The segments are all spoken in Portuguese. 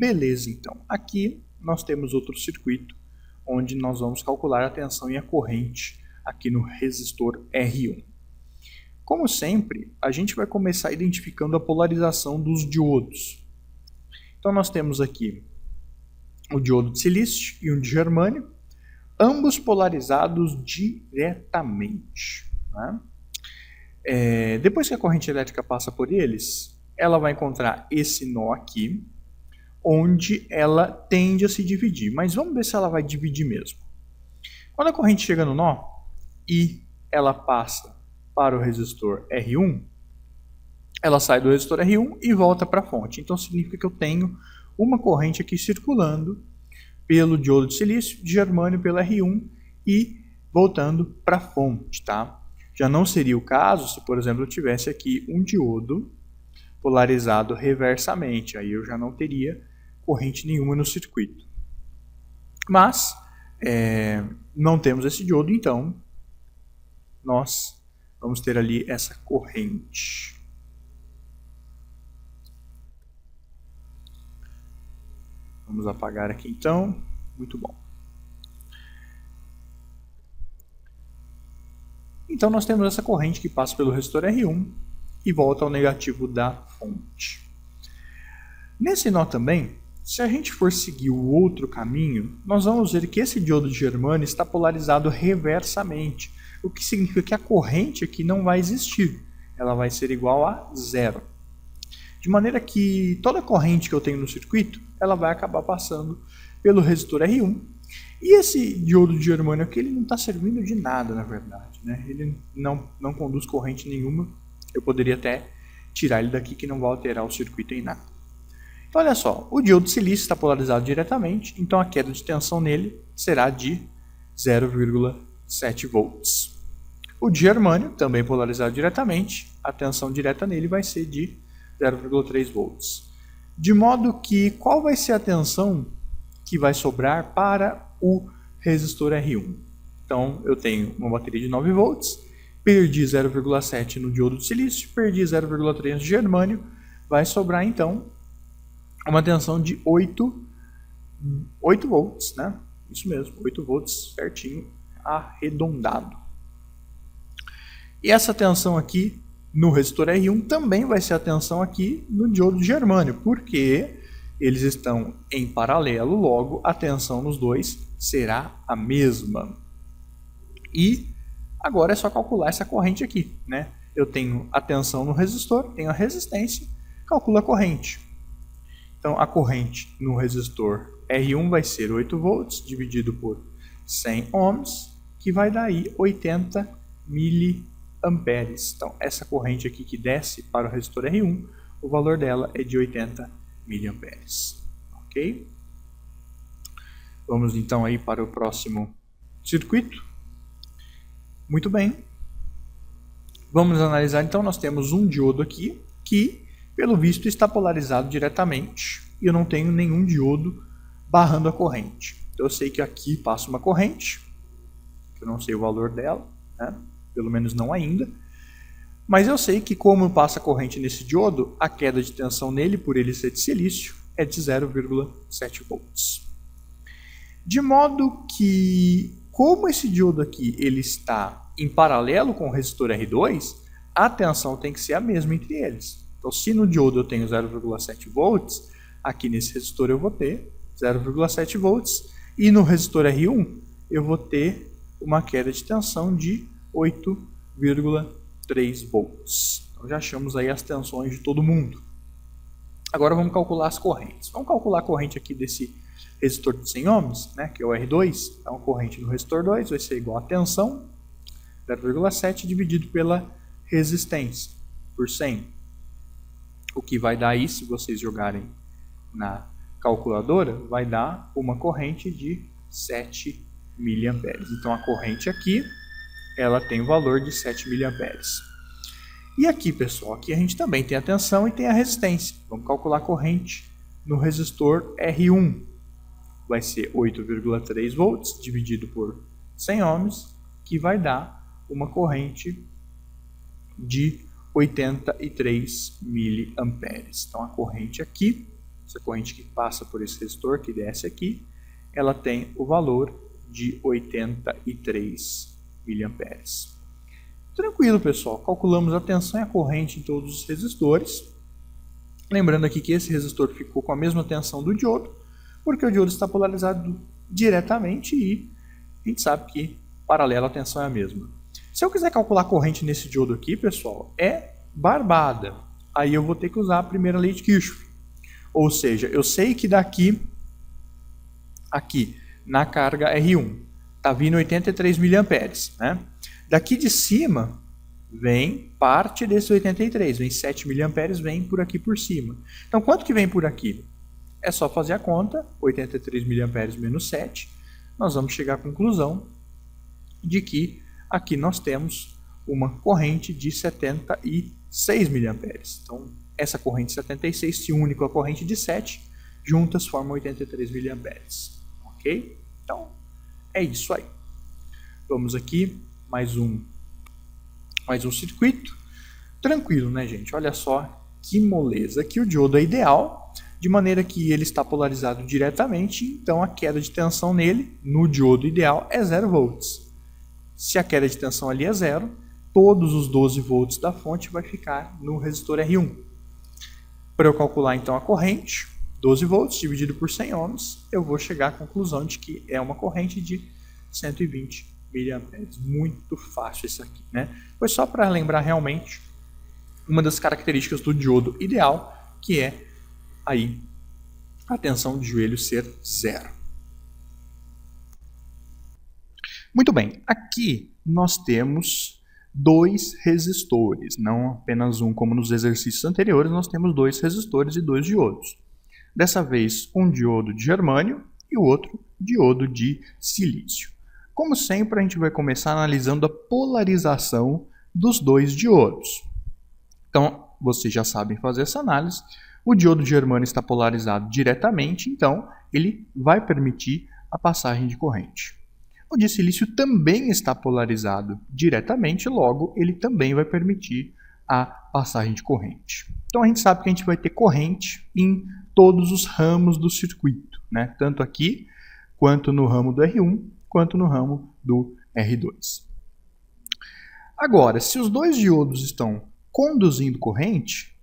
Beleza, então. Aqui nós temos outro circuito onde nós vamos calcular a tensão e a corrente aqui no resistor R1. Como sempre, a gente vai começar identificando a polarização dos diodos. Então nós temos aqui o diodo de silício e um de germânio, ambos polarizados diretamente, né? Depois que a corrente elétrica passa por eles, ela vai encontrar esse nó aqui, onde ela tende a se dividir. Mas vamos ver se ela vai dividir mesmo. Quando a corrente chega no nó e ela passa para o resistor R1, ela sai do resistor R1 e volta para a fonte. Então significa que eu tenho uma corrente aqui circulando pelo diodo de silício, de germânio pelo R1 e voltando para a fonte, tá? Já não seria o caso se, por exemplo, eu tivesse aqui um diodo polarizado reversamente. Aí eu já não teria corrente nenhuma no circuito. Mas não temos esse diodo, então nós vamos ter ali essa corrente. Vamos apagar aqui então. Muito bom. Então nós temos essa corrente que passa pelo resistor R1 e volta ao negativo da fonte. Nesse nó também, se a gente for seguir o outro caminho, nós vamos ver que esse diodo de germânio está polarizado reversamente, o que significa que a corrente aqui não vai existir, ela vai ser igual a zero. De maneira que toda corrente que eu tenho no circuito, ela vai acabar passando pelo resistor R1. E esse diodo de germânio aqui, ele não está servindo de nada, na verdade, né? Ele não conduz corrente nenhuma. Eu poderia até tirar ele daqui, que não vai alterar o circuito em nada. Então, olha só, o diodo de silício está polarizado diretamente, então a queda de tensão nele será de 0,7 volts. O de germânio, também polarizado diretamente, a tensão direta nele vai ser de 0,3 volts. De modo que, qual vai ser a tensão que vai sobrar para o resistor R1? Então, eu tenho uma bateria de 9 volts, perdi 0,7 no diodo de silício, perdi 0,3 no germânio, vai sobrar então uma tensão de 8 volts, né? Isso mesmo, 8 volts certinho, arredondado. E essa tensão aqui no resistor R1 também vai ser a tensão aqui no diodo de germânio, porque eles estão em paralelo, logo a tensão nos dois será a mesma. E agora é só calcular essa corrente aqui, né? Eu tenho a tensão no resistor, tenho a resistência, calculo a corrente. Então a corrente no resistor R1 vai ser 8 volts dividido por 100 ohms, que vai dar aí 80 miliamperes. Então essa corrente aqui que desce para o resistor R1, o valor dela é de 80 miliamperes. Ok? Vamos então aí para o próximo circuito. Muito bem. Vamos analisar então, nós temos um diodo aqui que, pelo visto, está polarizado diretamente e eu não tenho nenhum diodo barrando a corrente. Então eu sei que aqui passa uma corrente, que eu não sei o valor dela, né? Pelo menos não ainda. Mas eu sei que como passa corrente nesse diodo, a queda de tensão nele, por ele ser de silício, é de 0,7 volts. De modo que, como esse diodo aqui ele está em paralelo com o resistor R2, a tensão tem que ser a mesma entre eles. Então, se no diodo eu tenho 0,7 volts, aqui nesse resistor eu vou ter 0,7 volts, e no resistor R1 eu vou ter uma queda de tensão de 8,3 volts. Então, já achamos aí as tensões de todo mundo. Agora vamos calcular as correntes. Vamos calcular a corrente aqui desse resistor de 100 ohms, né, que é o R2. Então, a corrente no resistor 2 vai ser igual a tensão, 0,7 dividido pela resistência, por 100. O que vai dar aí, se vocês jogarem na calculadora, vai dar uma corrente de 7 miliamperes. Então, a corrente aqui, ela tem o valor de 7 miliamperes. E aqui, pessoal, aqui a gente também tem a tensão e tem a resistência. Vamos calcular a corrente no resistor R1. Vai ser 8,3 volts dividido por 100 ohms, que vai dar uma corrente de 83 miliamperes. Então, a corrente aqui essa corrente que passa por esse resistor, que desce aqui, ela tem o valor de 83 mA. Tranquilo, pessoal. Calculamos a tensão e a corrente em todos os resistores. Lembrando aqui que esse resistor ficou com a mesma tensão do diodo, porque o diodo está polarizado diretamente e a gente sabe que paralela a tensão é a mesma. Se eu quiser calcular a corrente nesse diodo aqui, pessoal, é barbada. Aí eu vou ter que usar a primeira lei de Kirchhoff. Ou seja, eu sei que daqui, aqui, na carga R1, está vindo 83 mA. Né? Daqui de cima, vem parte desse 83, vem 7 mA, vem por aqui por cima. Então, quanto que vem por aqui? É só fazer a conta, 83 mA menos 7, nós vamos chegar à conclusão de que aqui nós temos uma corrente de 76 mA. Então, essa corrente 76 se une com a corrente de 7, juntas formam 83 mA. Ok? Então, é isso aí. Vamos aqui, mais um circuito. Tranquilo, né, gente? Olha só que moleza. Aqui o diodo é ideal, de maneira que ele está polarizado diretamente, então a queda de tensão nele, no diodo ideal, é 0 volts. Se a queda de tensão ali é 0, todos os 12 volts da fonte vai ficar no resistor R1. Para eu calcular então a corrente, 12 volts dividido por 100 ohms, eu vou chegar à conclusão de que é uma corrente de 120 mA. Muito fácil isso aqui, né? Foi só para lembrar realmente uma das características do diodo ideal, que é aí a tensão de joelho ser 0. Muito bem, aqui nós temos 2 resistores, não apenas um como nos exercícios anteriores, nós temos 2 resistores e 2 diodos. Dessa vez um diodo de germânio e o outro diodo de silício. Como sempre, a gente vai começar analisando a polarização dos 2 diodos. Então, vocês já sabem fazer essa análise. O diodo de germânio está polarizado diretamente, então ele vai permitir a passagem de corrente. O de silício também está polarizado diretamente, logo ele também vai permitir a passagem de corrente. Então a gente sabe que a gente vai ter corrente em todos os ramos do circuito, né? Tanto aqui, quanto no ramo do R1, quanto no ramo do R2. Agora, se os 2 diodos estão conduzindo corrente,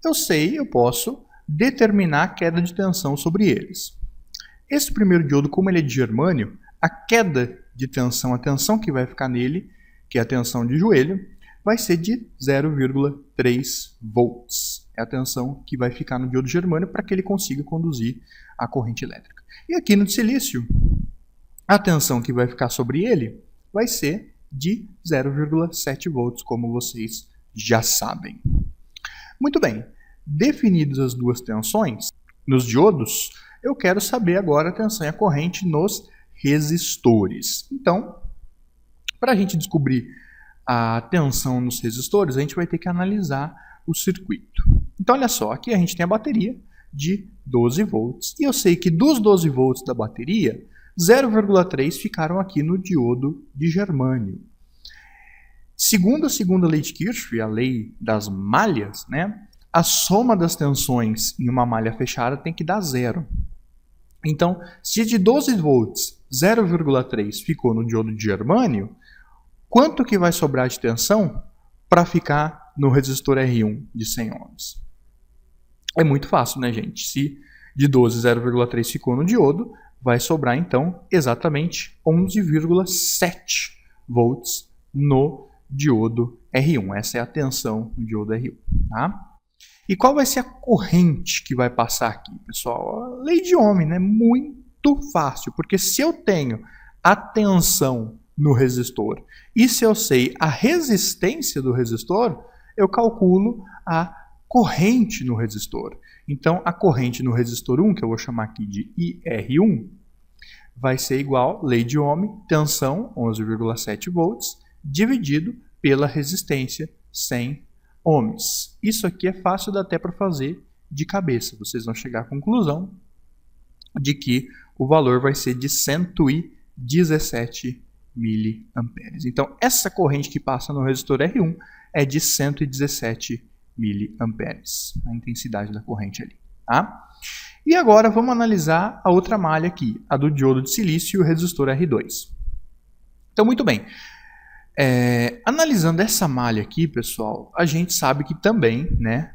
eu posso determinar a queda de tensão sobre eles. Esse primeiro diodo, como ele é de germânio, a queda de tensão, a tensão que vai ficar nele, que é a tensão de joelho, vai ser de 0,3 volts. É a tensão que vai ficar no diodo de germânio para que ele consiga conduzir a corrente elétrica. E aqui no de silício, a tensão que vai ficar sobre ele vai ser de 0,7 volts, como vocês já sabem. Muito bem, definidas as 2 tensões, nos diodos, eu quero saber agora a tensão e a corrente nos resistores. Então, para a gente descobrir a tensão nos resistores, a gente vai ter que analisar o circuito. Então, olha só, aqui a gente tem a bateria de 12 volts, e eu sei que dos 12 volts da bateria, 0,3 ficaram aqui no diodo de germânio. Segundo a segunda lei de Kirchhoff, a lei das malhas, né, a soma das tensões em uma malha fechada tem que dar 0. Então, se de 12 volts, 0,3 ficou no diodo de germânio, quanto que vai sobrar de tensão para ficar no resistor R1 de 100 ohms? É muito fácil, né, gente? Se de 12, 0,3 ficou no diodo, vai sobrar, então, exatamente 11,7 volts no diodo R1. Essa é a tensão no diodo R1. Tá? E qual vai ser a corrente que vai passar aqui, pessoal? A lei de Ohm, né? Muito fácil, porque se eu tenho a tensão no resistor e se eu sei a resistência do resistor, eu calculo a corrente no resistor. Então, a corrente no resistor 1, que eu vou chamar aqui de IR1, vai ser igual, lei de Ohm, tensão, 11,7 volts, dividido pela resistência, 100 ohms. Isso aqui é fácil dá até para fazer de cabeça. Vocês vão chegar à conclusão de que o valor vai ser de 117 miliamperes. Então, essa corrente que passa no resistor R1 é de 117 miliamperes, a intensidade da corrente ali. Tá? E agora vamos analisar a outra malha aqui, a do diodo de silício e o resistor R2. Então, muito bem. Analisando essa malha aqui, pessoal, a gente sabe que também, né,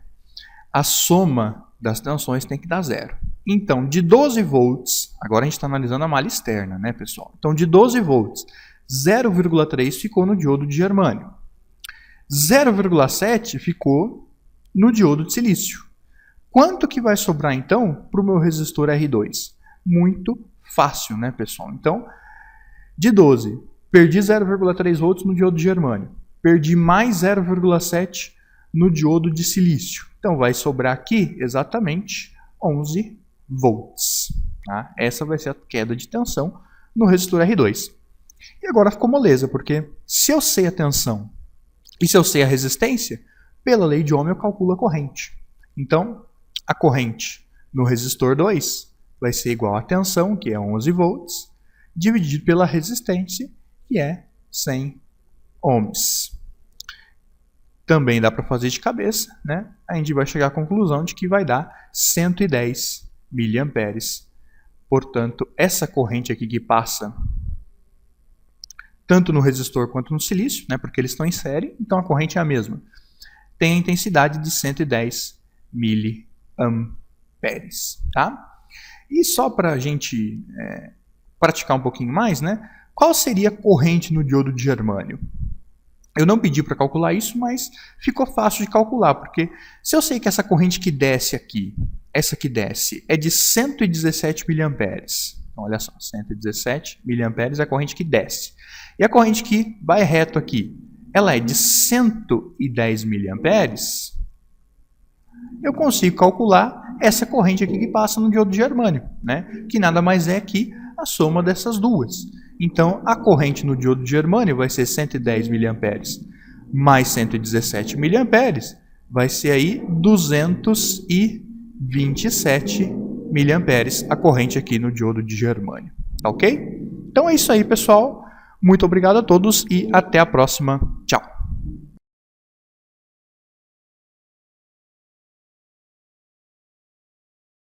a soma das tensões tem que dar zero. Então, de 12 volts, agora a gente está analisando a malha externa, né, pessoal? Então, de 12 volts, 0,3 ficou no diodo de germânio. 0,7 ficou no diodo de silício. Quanto que vai sobrar, então, para o meu resistor R2? Muito fácil, né, pessoal? Então, de 12, perdi 0,3 volts no diodo de germânio. Perdi mais 0,7 no diodo de silício. Então, vai sobrar aqui exatamente 11 volts. Tá? Essa vai ser a queda de tensão no resistor R2. E agora ficou moleza, porque se eu sei a tensão e se eu sei a resistência, pela lei de Ohm eu calculo a corrente. Então, a corrente no resistor 2 vai ser igual à tensão, que é 11 volts, dividido pela resistência, que é 100 ohms. Também dá para fazer de cabeça, né? A gente vai chegar à conclusão de que vai dar 110 miliamperes. Portanto, essa corrente aqui que passa tanto no resistor quanto no silício, né? Porque eles estão em série, então a corrente é a mesma. Tem a intensidade de 110 miliamperes, tá? E só para a gente praticar um pouquinho mais, né? Qual seria a corrente no diodo de germânio? Eu não pedi para calcular isso, mas ficou fácil de calcular, porque se eu sei que essa corrente que desce aqui, essa que desce, é de 117 miliamperes. Então, olha só, 117 miliamperes é a corrente que desce. E a corrente que vai reto aqui, ela é de 110 miliamperes. Eu consigo calcular essa corrente aqui que passa no diodo de germânio, né? Que nada mais é que a soma dessas duas. Então, a corrente no diodo de germânio vai ser 110 miliamperes mais 117 miliamperes, vai ser aí 227 miliamperes a corrente aqui no diodo de germânio. Tá ok? Então é isso aí, pessoal. Muito obrigado a todos e até a próxima.